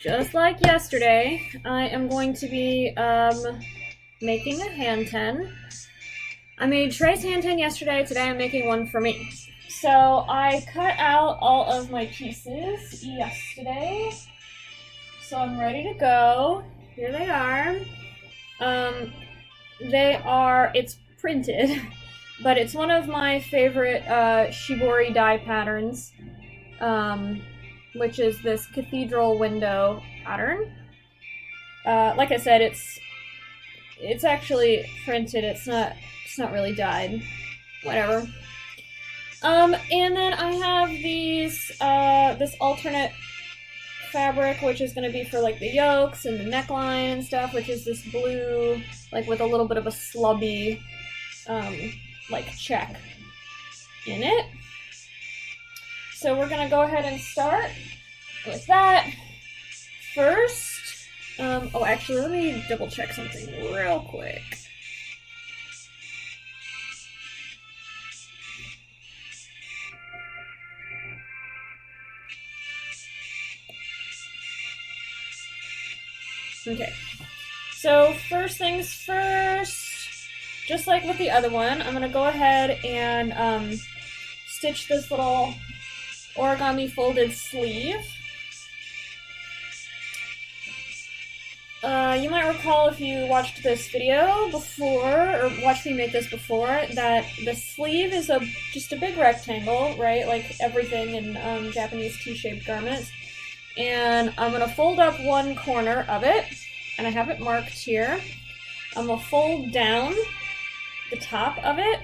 Just like yesterday, I am going to be making a Hanten. I made Trey's Hanten yesterday, today I'm making one for me. So I cut out all of my pieces yesterday, so I'm ready to go. Here they are. It's printed, but it's one of my favorite shibori die patterns, which is this cathedral window pattern. Like I said, it's actually printed. It's not really dyed. Whatever. And then I have this alternate fabric, which is going to be for like the yokes and the neckline and stuff, which is this blue, like with a little bit of a slubby, like check in it. So we're gonna go ahead and start with that first. Oh, actually, let me double check something real quick. Okay, so first things first, just like with the other one, I'm gonna go ahead and stitch this little origami folded sleeve. You might recall if you watched this video before, or watched me make this before, that the sleeve is just a big rectangle, right? Like everything in Japanese T-shaped garments. And I'm going to fold up one corner of it, and I have it marked here. I'm going to fold down the top of it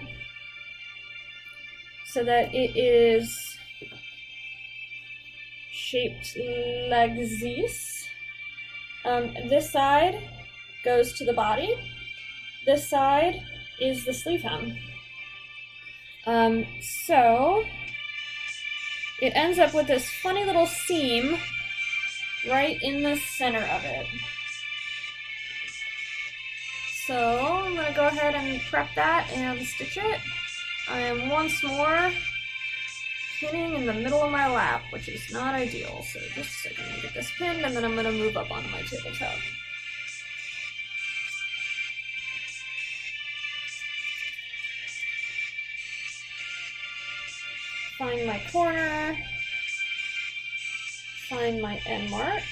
so that it is shaped like this. This side goes to the body. This side is the sleeve hem. So it ends up with this funny little seam right in the center of it. So I'm going to go ahead and prep that and stitch it. I am once more pinning in the middle of my lap, which is not ideal. So just a second, I'm going to get this pinned, and then I'm going to move up onto my tabletop. Find my corner. Find my end mark.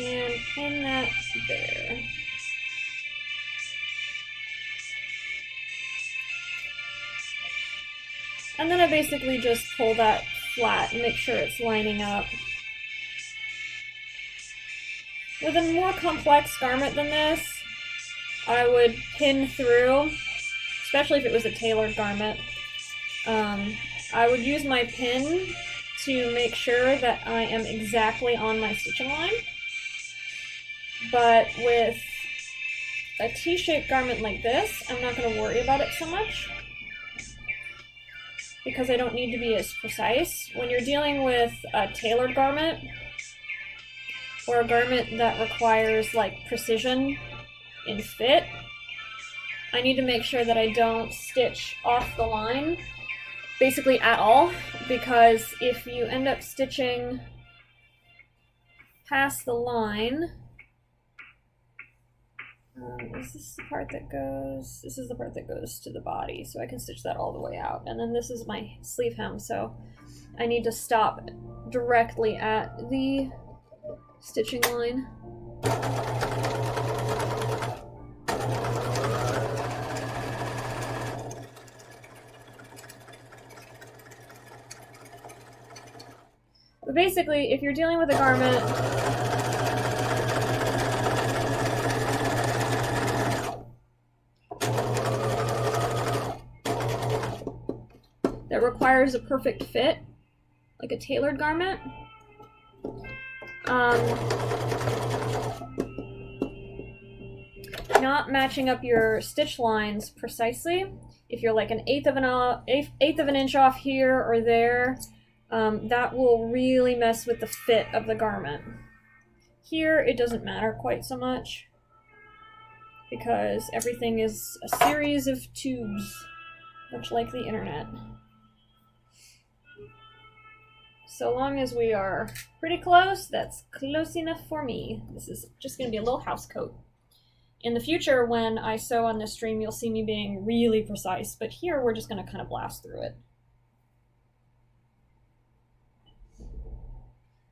And pin that there. And then I basically just pull that flat and make sure it's lining up. With a more complex garment than this, I would pin through, especially if it was a tailored garment. I would use my pin to make sure that I am exactly on my stitching line. But with a T-shaped garment like this, I'm not going to worry about it so much, because I don't need to be as precise. When you're dealing with a tailored garment, or a garment that requires like precision in fit, I need to make sure that I don't stitch off the line basically at all, because if you end up stitching past the line, is this the part that goes? This is the part that goes to the body, so I can stitch that all the way out. And then this is my sleeve hem, so I need to stop directly at the stitching line. But basically, if you're dealing with a garment that requires a perfect fit, like a tailored garment, not matching up your stitch lines precisely, if you're like an eighth of an inch off here or there, that will really mess with the fit of the garment. Here, it doesn't matter quite so much, because everything is a series of tubes, much like the internet. So long as we are pretty close, that's close enough for me. This is just going to be a little house coat. In the future, when I sew on this stream, you'll see me being really precise, but here we're just going to kind of blast through it.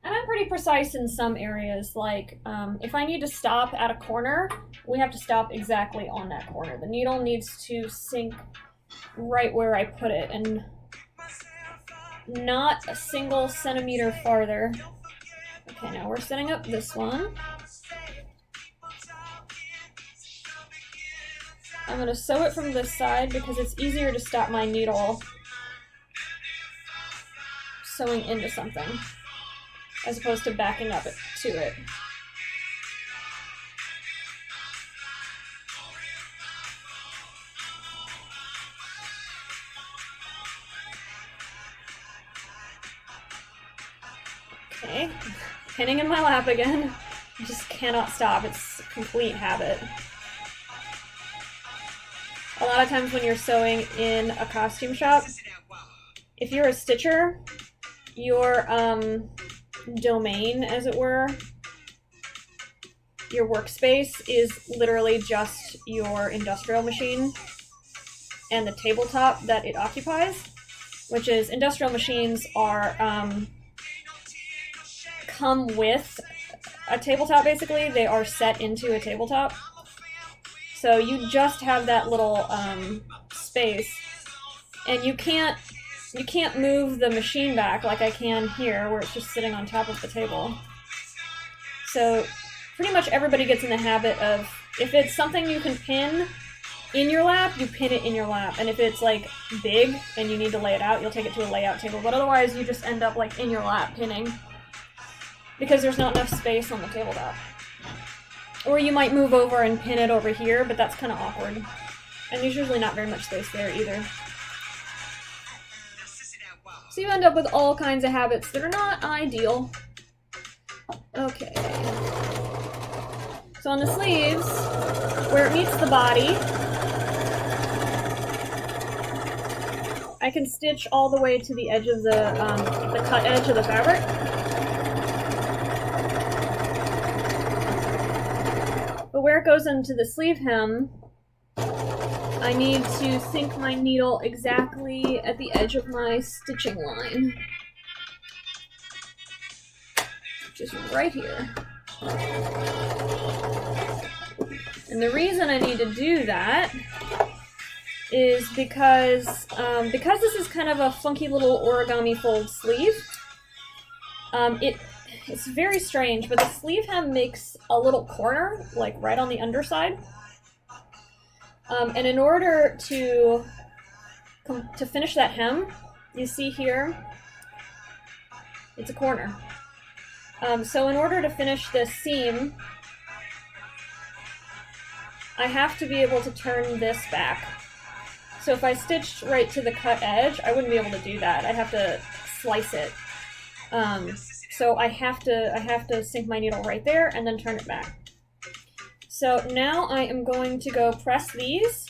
And I'm pretty precise in some areas, like if I need to stop at a corner, we have to stop exactly on that corner. The needle needs to sink right where I put it, and not a single centimeter farther. Okay, now we're setting up this one. I'm going to sew it from this side because it's easier to stop my needle sewing into something as opposed to backing up to it. Okay, pinning in my lap again. I just cannot stop. It's a complete habit. A lot of times when you're sewing in a costume shop, if you're a stitcher, your domain, as it were, your workspace is literally just your industrial machine and the tabletop that it occupies, which is industrial machines are come with a tabletop, basically. They are set into a tabletop. So you just have that little space, and you can't move the machine back like I can here, where it's just sitting on top of the table. So pretty much everybody gets in the habit of, if it's something you can pin in your lap, you pin it in your lap. And if it's like big and you need to lay it out, you'll take it to a layout table. But otherwise you just end up like in your lap pinning, because there's not enough space on the tabletop. Or you might move over and pin it over here, but that's kind of awkward. And there's usually not very much space there either. So you end up with all kinds of habits that are not ideal. Okay. So on the sleeves, where it meets the body, I can stitch all the way to the edge of the cut edge of the fabric. But where it goes into the sleeve hem, I need to sink my needle exactly at the edge of my stitching line, which is right here. And the reason I need to do that is because this is kind of a funky little origami fold sleeve. It's very strange, but the sleeve hem makes a little corner, like right on the underside. And in order to finish that hem, you see here, it's a corner. So in order to finish this seam, I have to be able to turn this back. So if I stitched right to the cut edge, I wouldn't be able to do that. I'd have to slice it. So I have to sink my needle right there and then turn it back. So now I am going to go press these,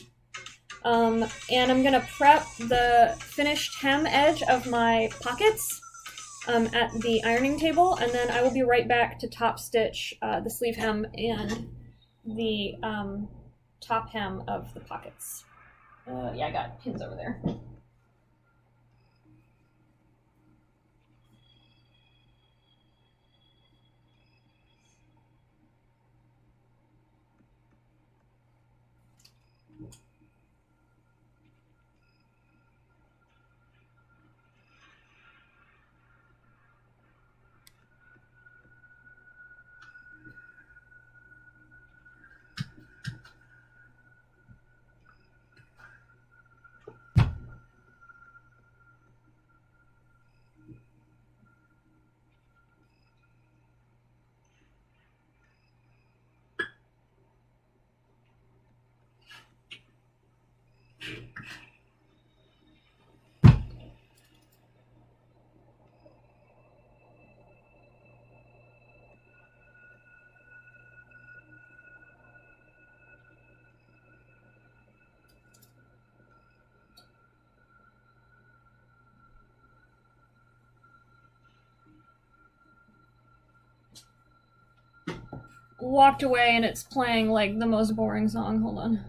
and I'm going to prep the finished hem edge of my pockets at the ironing table, and then I will be right back to top stitch the sleeve hem and the top hem of the pockets. Yeah, I got pins over there. walked away and it's playing like the most boring song. Hold on.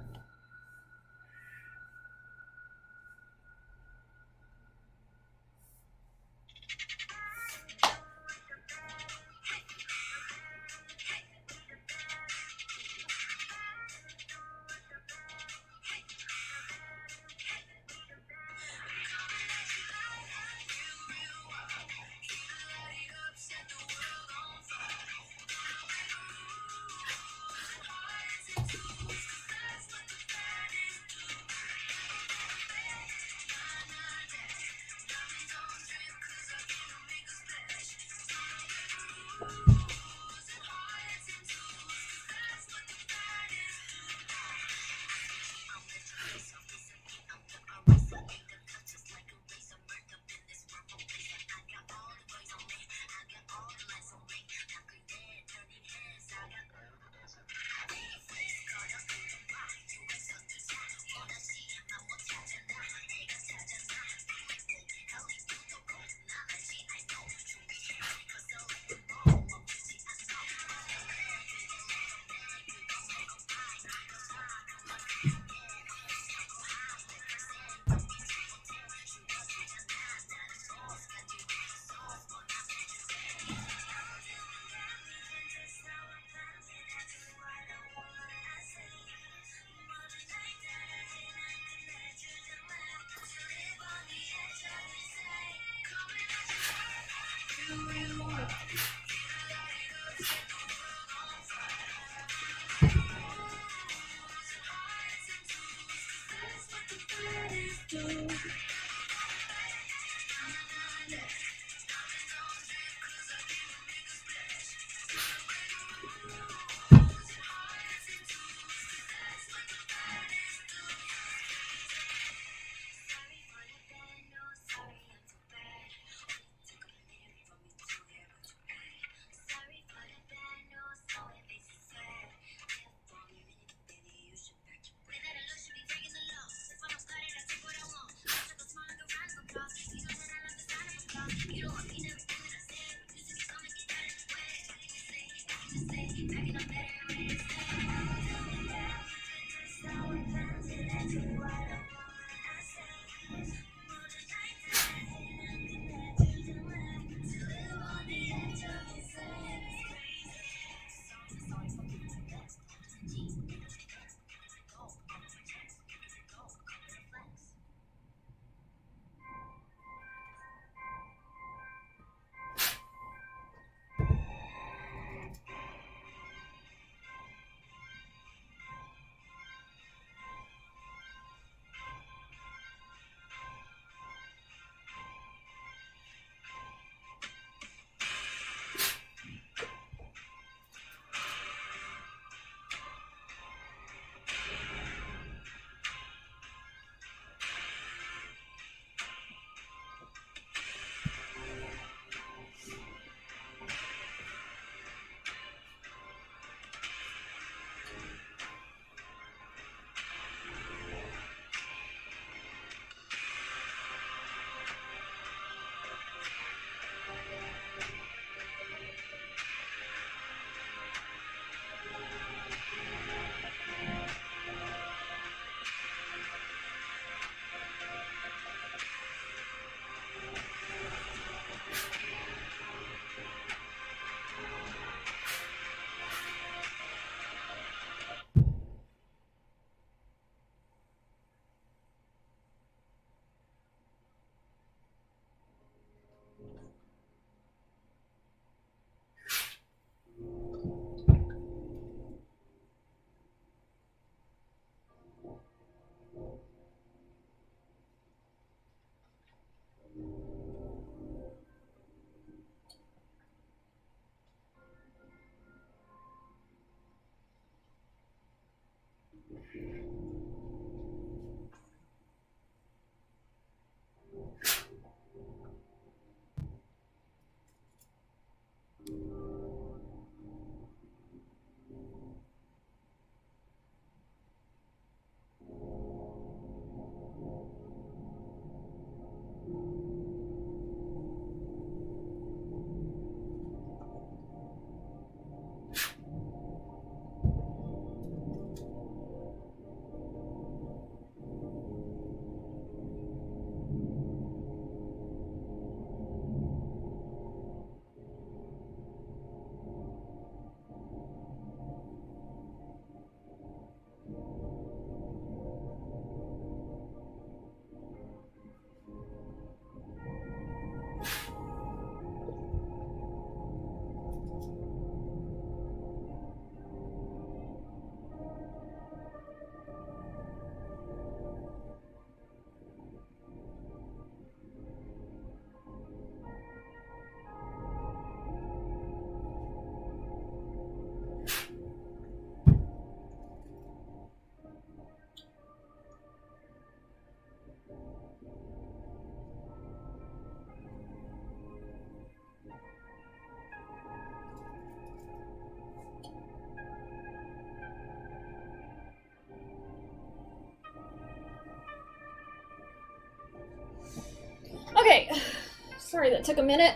Sorry that took a minute.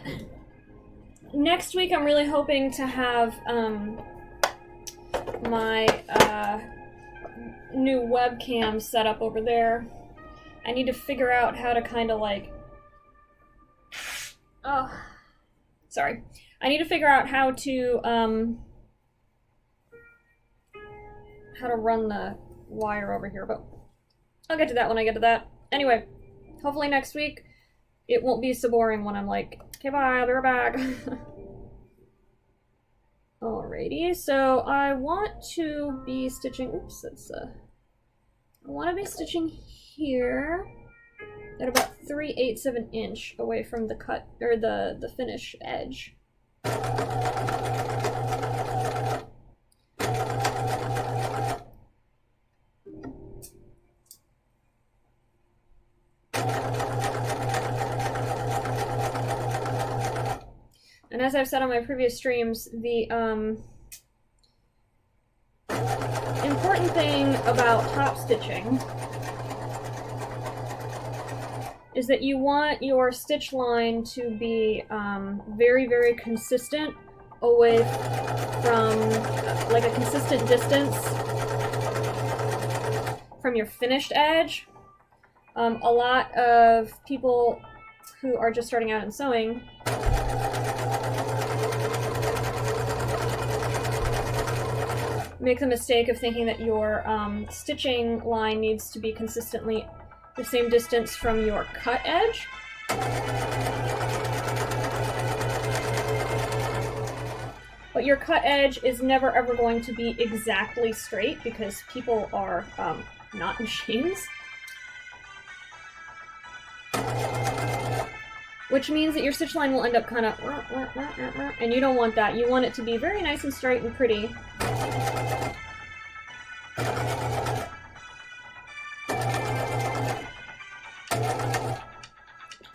Next week I'm really hoping to have my new webcam set up over there. I need to figure out how to kind of like... Oh, sorry. I need to figure out how to run the wire over here, but I'll get to that when I get to that. Anyway, hopefully next week it won't be so boring when I'm like, okay, bye, I'll be right back. Alrighty, so I want to be stitching, oops, that's, I want to be stitching here at about 3/8 of an inch away from the cut, or the finish edge. And as I've said on my previous streams, the important thing about top stitching is that you want your stitch line to be very, very consistent away from, like a consistent distance from your finished edge. A lot of people who are just starting out in sewing make the mistake of thinking that your stitching line needs to be consistently the same distance from your cut edge. But your cut edge is never ever going to be exactly straight because people are not machines. Which means that your stitch line will end up kind of, and you don't want that. You want it to be very nice and straight and pretty.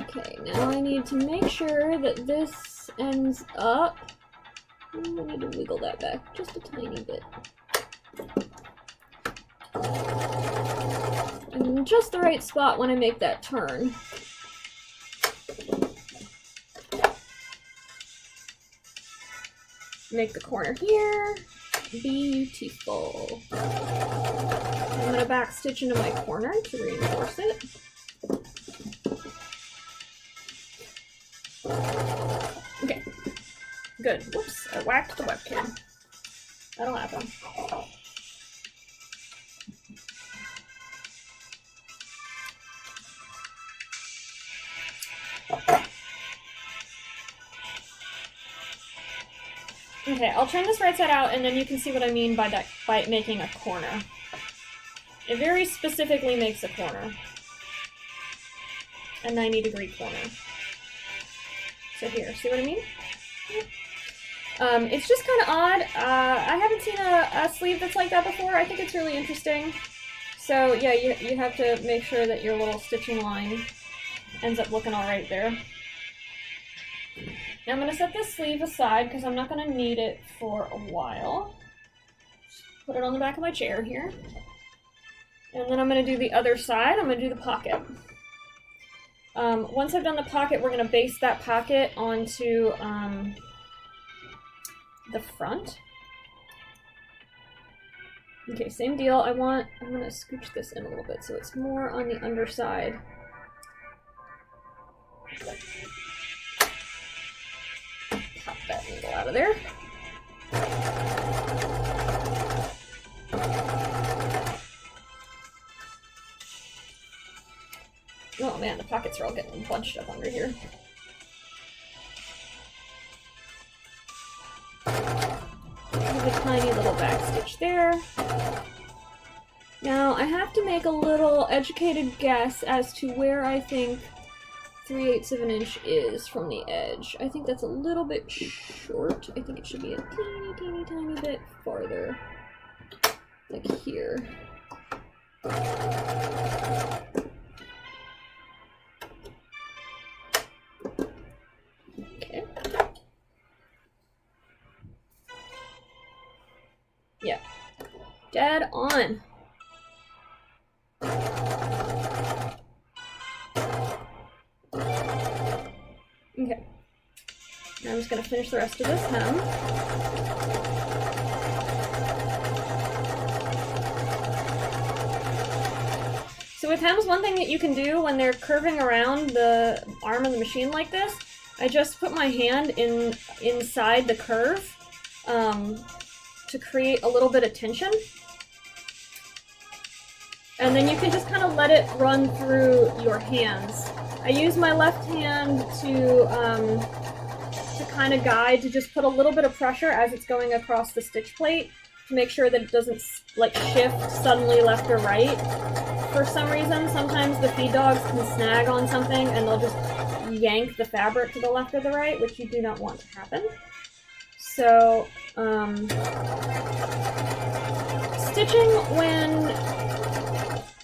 Okay, now I need to make sure that this ends up. I need to wiggle that back just a tiny bit. In just the right spot when I make that turn. Make the corner here. Beautiful. I'm going to back stitch into my corner to reinforce it. Okay. Good. Whoops, I whacked the webcam. That'll happen. Okay, I'll turn this right side out and then you can see what I mean by that, by it making a corner. It very specifically makes a corner. A 90-degree corner. So here, see what I mean? It's just kind of odd. I haven't seen a sleeve that's like that before. I think it's really interesting. So yeah, you have to make sure that your little stitching line ends up looking all right there. Now I'm going to set this sleeve aside because I'm not going to need it for a while. Just put it on the back of my chair here. And then I'm going to do the other side. I'm going to do the pocket. Once I've done the pocket, we're going to base that pocket onto the front. Okay, same deal. I'm going to scooch this in a little bit so it's more on the underside. Pop that needle out of there. Oh man, the pockets are all getting bunched up under here. There's a tiny little back stitch there. Now I have to make a little educated guess as to where I think 3/8 of an inch is from the edge. I think that's a little bit short. I think it should be a teeny tiny bit farther. Like here. Okay. Yeah. Dead on. I'm just gonna finish the rest of this hem. So with hems, one thing that you can do when they're curving around the arm of the machine like this, I just put my hand inside the curve to create a little bit of tension. And then you can just kind of let it run through your hands. I use my left hand to kind of guide, to just put a little bit of pressure as it's going across the stitch plate to make sure that it doesn't like shift suddenly left or right. For some reason, sometimes the feed dogs can snag on something and they'll just yank the fabric to the left or the right, which you do not want to happen. So, stitching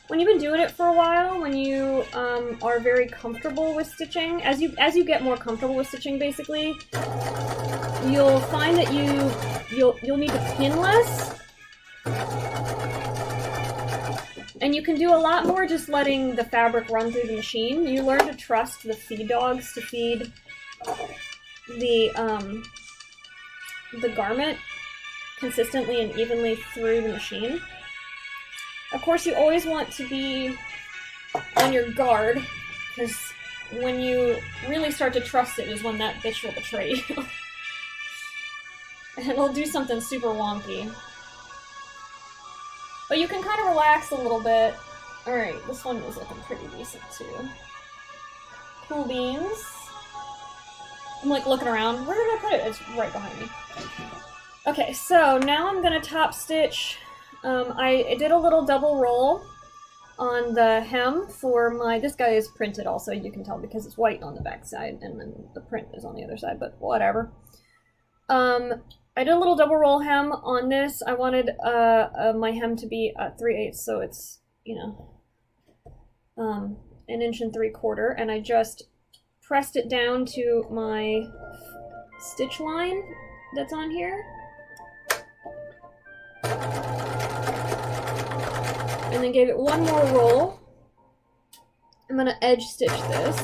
when you've been doing it for a while, when you are very comfortable with stitching, as you get more comfortable with stitching, basically, you'll find that you'll need to pin less, and you can do a lot more just letting the fabric run through the machine. You learn to trust the feed dogs to feed the garment consistently and evenly through the machine. Of course, you always want to be on your guard, because when you really start to trust it is when that bitch will betray you. And it'll do something super wonky. But you can kind of relax a little bit. Alright, this one is looking pretty decent too. Cool beans. I'm like looking around. Where did I put it? It's right behind me. Okay, so now I'm gonna top stitch. I did a little double roll on the hem for my, this guy is printed also, you can tell because it's white on the back side and then the print is on the other side, but whatever. I did a little double roll hem on this. I wanted my hem to be 3/8, so it's, you know, 1 3/4 inch, and I just pressed it down to my stitch line that's on here. And then gave it one more roll. I'm gonna edge stitch this.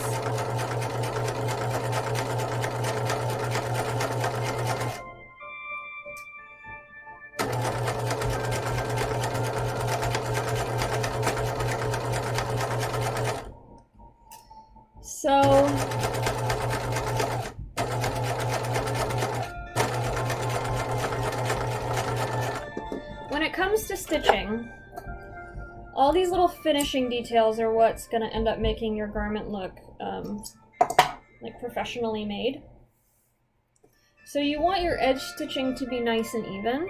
So when it comes to stitching, all these little finishing details are what's going to end up making your garment look like professionally made. So you want your edge stitching to be nice and even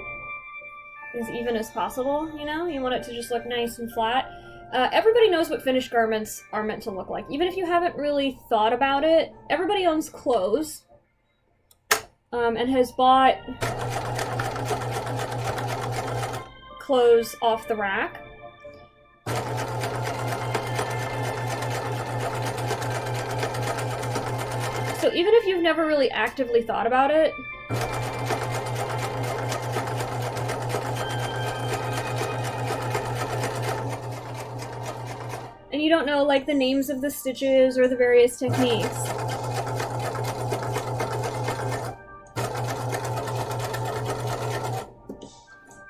as possible, you know? You want it to just look nice and flat. Everybody knows what finished garments are meant to look like. Even if you haven't really thought about it, everybody owns clothes and has bought clothes off the rack. So even if you've never really actively thought about it, and you don't know like the names of the stitches or the various techniques,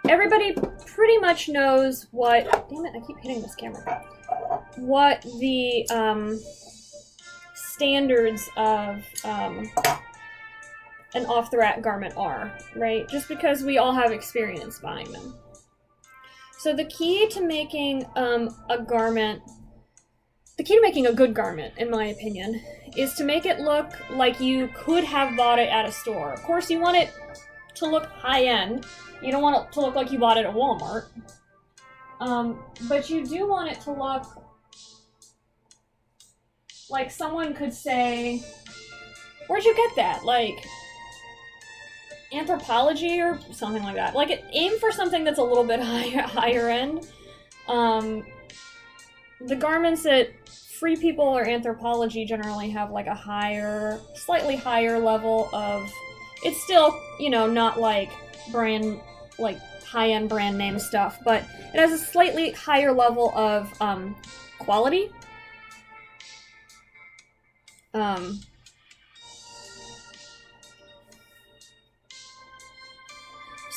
everybody pretty much knows what, damn it, I keep hitting this camera, what the standards of an off-the-rack garment are, right? Just because we all have experience buying them. So the key to making a good garment, in my opinion, is to make it look like you could have bought it at a store. Of course, you want it to look high-end. You don't want it to look like you bought it at Walmart. But you do want it to look like someone could say, where'd you get that? Like, Anthropology or something like that. Like, aim for something that's a little bit higher end. The garments at Free People or Anthropology generally have like a slightly higher level of, it's still, you know, not like brand, like high-end brand name stuff, but it has a slightly higher level of quality.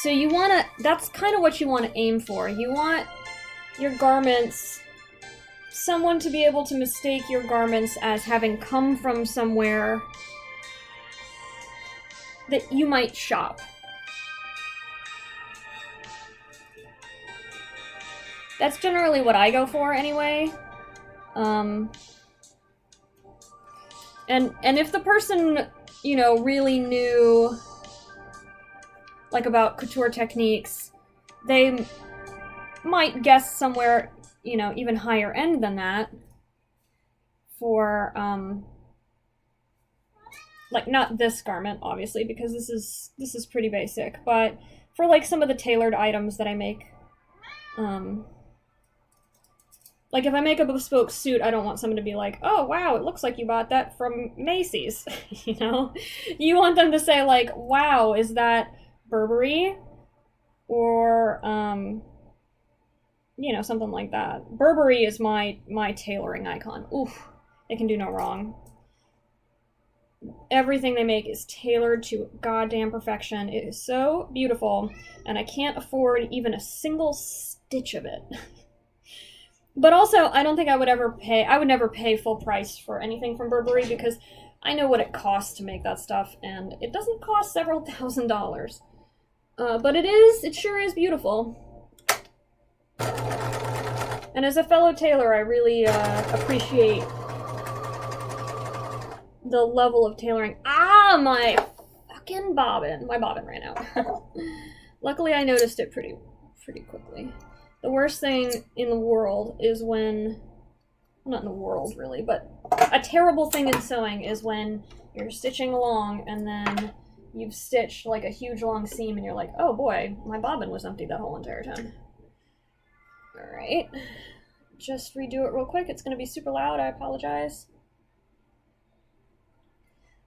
So you want to, that's kind of what you want to aim for. You want your garments, someone to be able to mistake your garments as having come from somewhere that you might shop. That's generally what I go for anyway. And if the person, you know, really knew like about couture techniques, they might guess somewhere, you know, even higher end than that for like not this garment obviously, because this is pretty basic, but for like some of the tailored items that I make, like if I make a bespoke suit, I don't want someone to be like, oh wow, it looks like you bought that from Macy's. You know, you want them to say like, wow, is that Burberry? Or you know, something like that. Burberry is my tailoring icon. Oof, it can do no wrong. Everything they make is tailored to goddamn perfection. It is so beautiful, and I can't afford even a single stitch of it. But also, I don't think I would never pay full price for anything from Burberry, because I know what it costs to make that stuff, and it doesn't cost several $1,000s. But it sure is beautiful. And as a fellow tailor, I really appreciate the level of tailoring. Ah, my fucking bobbin. My bobbin ran out. Luckily, I noticed it pretty quickly. The worst thing in the world is when... Not in the world, really, but a terrible thing in sewing is when you're stitching along and then you've stitched like a huge long seam and you're like, oh boy, my bobbin was empty that whole entire time. Alright. Just redo it real quick. It's going to be super loud. I apologize.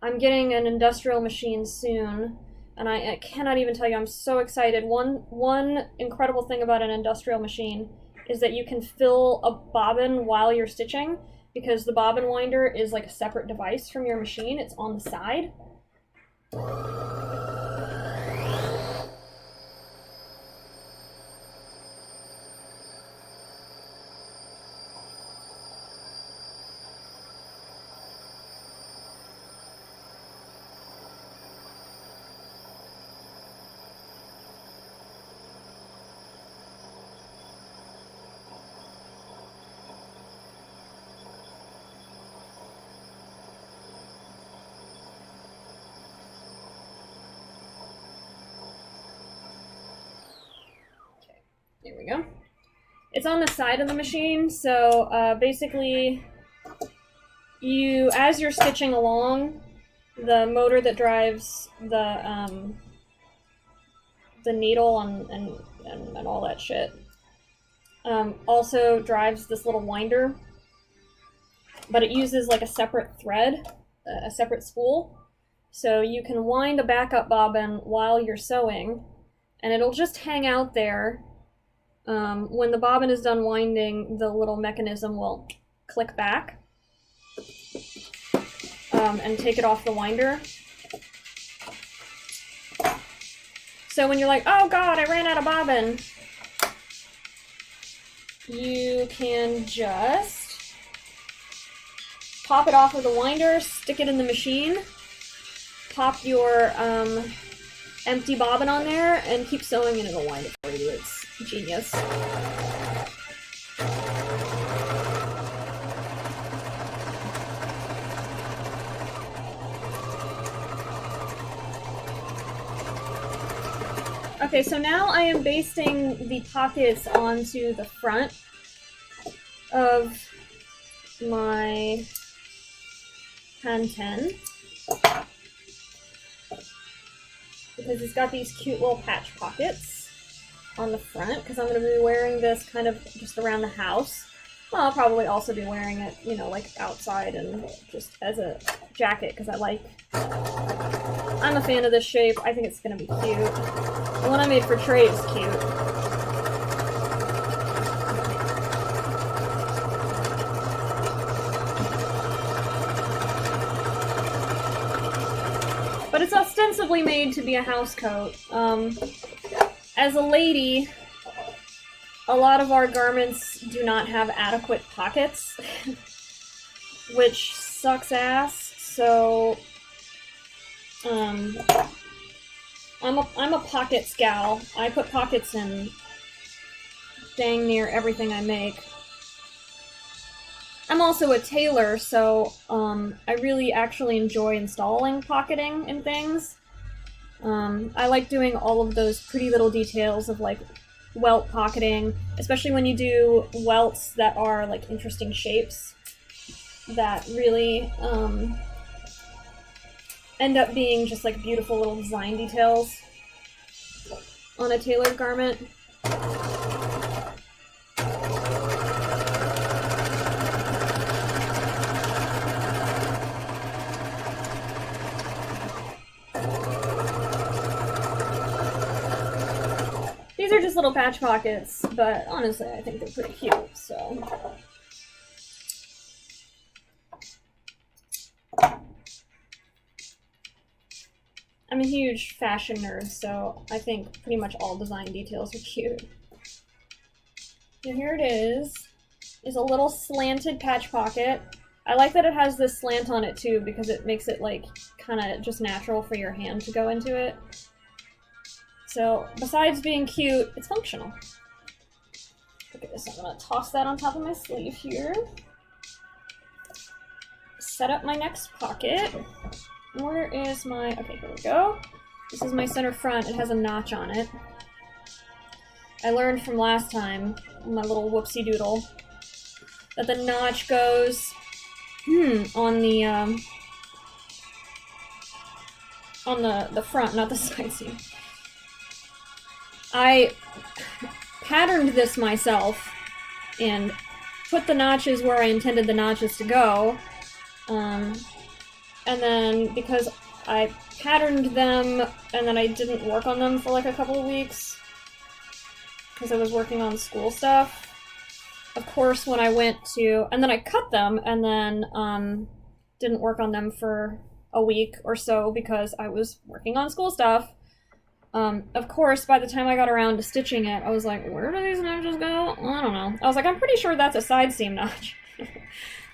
I'm getting an industrial machine soon, and I cannot even tell you, I'm so excited. One incredible thing about an industrial machine is that you can fill a bobbin while you're stitching, because the bobbin winder is like a separate device from your machine. It's on the side. There we go. It's on the side of the machine, so basically as you're stitching along, the motor that drives the needle and all that shit also drives this little winder, but it uses like a separate thread, a separate spool, so you can wind a backup bobbin while you're sewing, and it'll just hang out there. When the bobbin is done winding, the little mechanism will click back and take it off the winder. So when you're like, oh god, I ran out of bobbin, you can just pop it off of the winder, stick it in the machine, pop your empty bobbin on there, and keep sewing and it'll wind it for you. It's genius. Okay, so now I am basting the pockets onto the front of my Hanten, because it's got these cute little patch pockets on the front, because I'm going to be wearing this kind of just around the house. Well, I'll probably also be wearing it, you know, like outside and just as a jacket, because I'm a fan of this shape. I think it's going to be cute. The one I made for Trey is cute. But it's ostensibly made to be a house coat. as a lady, a lot of our garments do not have adequate pockets, which sucks ass. So, I'm a pockets gal. I put pockets in dang near everything I make. I'm also a tailor, so I really actually enjoy installing pocketing in things. I like doing all of those pretty little details of like welt pocketing, especially when you do welts that are like interesting shapes that really end up being just like beautiful little design details on a tailored garment. These are just little patch pockets, but honestly I think they're pretty cute, so. I'm a huge fashion nerd, so I think pretty much all design details are cute. And here it is a little slanted patch pocket. I like that it has this slant on it too, because it makes it like kind of just natural for your hand to go into it. So besides being cute, it's functional. Look at this, I'm gonna toss that on top of my sleeve here. Set up my next pocket. Where is my, okay, here we go. This is my center front, it has a notch on it. I learned from last time, my little whoopsie doodle, that the notch goes on the front, not the side seam. I patterned this myself and put the notches where I intended the notches to go. And then because I patterned them and then I didn't work on them for like a couple of weeks because I was working on school stuff. Of course, when I went to, and then I cut them and then didn't work on them for a week or so because I was working on school stuff. Of course, by the time I got around to stitching it, I was like, where do these notches go? I don't know. I was like, I'm pretty sure that's a side seam notch.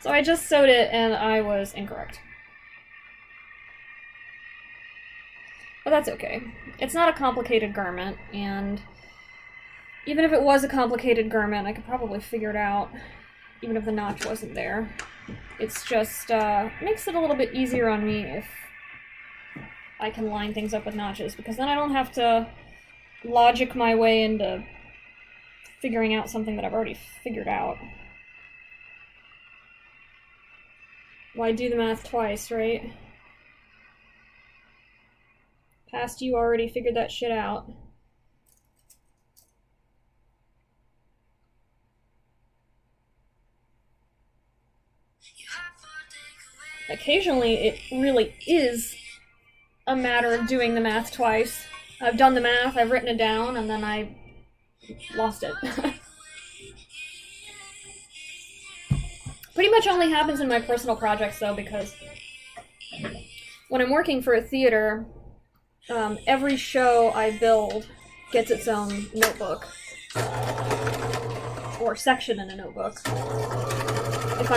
So I just sewed it and I was incorrect. But that's okay. It's not a complicated garment, and even if it was a complicated garment, I could probably figure it out, even if the notch wasn't there. It's just, makes it a little bit easier on me if I can line things up with notches, because then I don't have to logic my way into figuring out something that I've already figured out. Why do the math twice, right? Past you already figured that shit out. Occasionally, it really is a matter of doing the math twice. I've done the math, I've written it down, and then I lost it. Pretty much only happens in my personal projects, though, because when I'm working for a theater, every show I build gets its own notebook. Or section in a notebook. If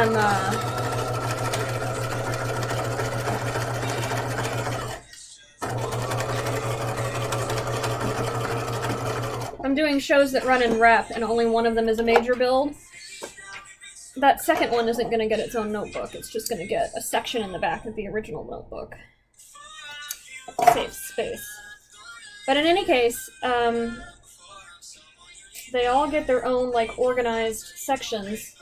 I'm doing shows that run in rep and only one of them is a major build, that second one isn't going to get its own notebook. It's just going to get a section in the back of the original notebook. Saves space. But in any case, they all get their own, like, organized sections,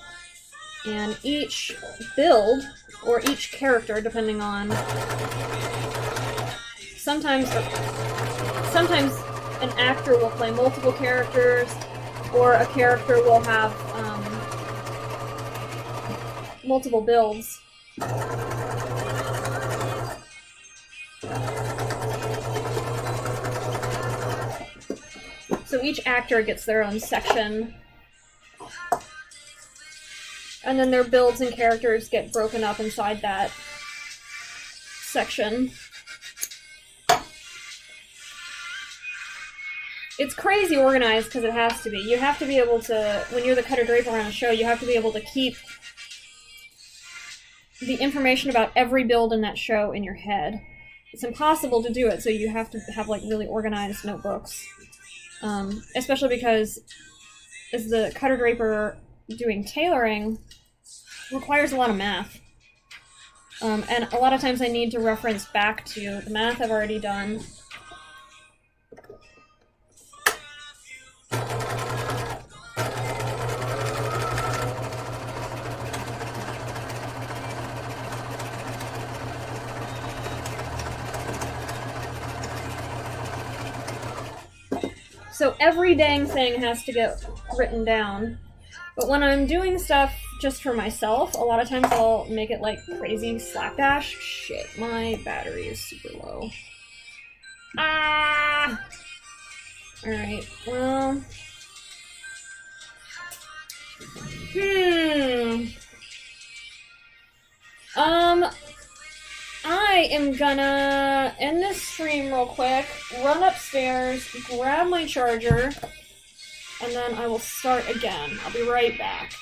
and each build, or each character, depending on... Sometimes an actor will play multiple characters, or a character will have multiple builds. So each actor gets their own section, and then their builds and characters get broken up inside that section. It's crazy organized because it has to be. You have to be able to, when you're the cutter draper on a show, you have to be able to keep the information about every build in that show in your head. It's impossible to do it, so you have to have like really organized notebooks. Especially because as the cutter draper doing tailoring requires a lot of math. And a lot of times I need to reference back to the math I've already done. So every dang thing has to get written down. But when I'm doing stuff just for myself, a lot of times I'll make it like crazy slapdash. Shit, my battery is super low. Ah! Alright, well... I am gonna end this stream real quick, run upstairs, grab my charger, and then I will start again. I'll be right back.